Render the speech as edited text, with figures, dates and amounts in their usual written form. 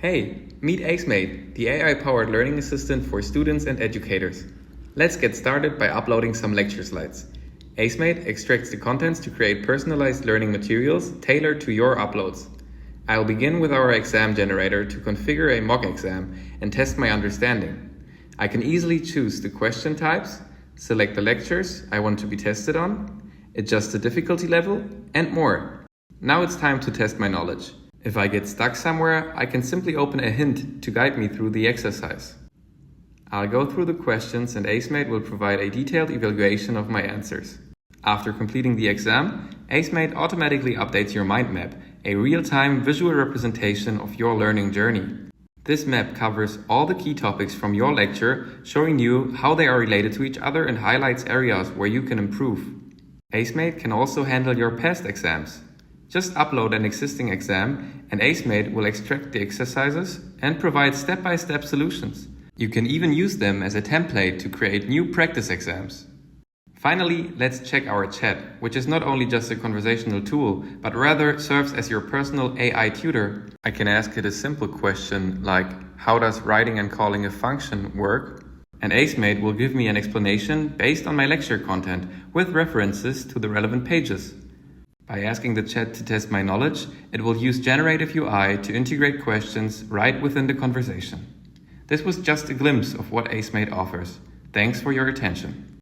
Hey, meet acemate, the AI-powered learning assistant for students and educators. Let's get started by uploading some lecture slides. acemate extracts the contents to create personalized learning materials tailored to your uploads. I'll begin with our exam generator to configure a mock exam and test my understanding. I can easily choose the question types, select the lectures I want to be tested on, adjust the difficulty level, and more. Now it's time to test my knowledge. If I get stuck somewhere, I can simply open a hint to guide me through the exercise. I'll go through the questions and acemate will provide a detailed evaluation of my answers. After completing the exam, acemate automatically updates your mind map, a real-time visual representation of your learning journey. This map covers all the key topics from your lecture, showing you how they are related to each other and highlights areas where you can improve. acemate can also handle your past exams. Just upload an existing exam and acemate will extract the exercises and provide step-by-step solutions. You can even use them as a template to create new practice exams. Finally, let's check our chat, which is not only just a conversational tool, but rather serves as your personal AI tutor. I can ask it a simple question like, how does writing and calling a function work? And acemate will give me an explanation based on my lecture content with references to the relevant pages. By asking the chat to test my knowledge, it will use generative UI to integrate questions right within the conversation. This was just a glimpse of what acemate offers. Thanks for your attention.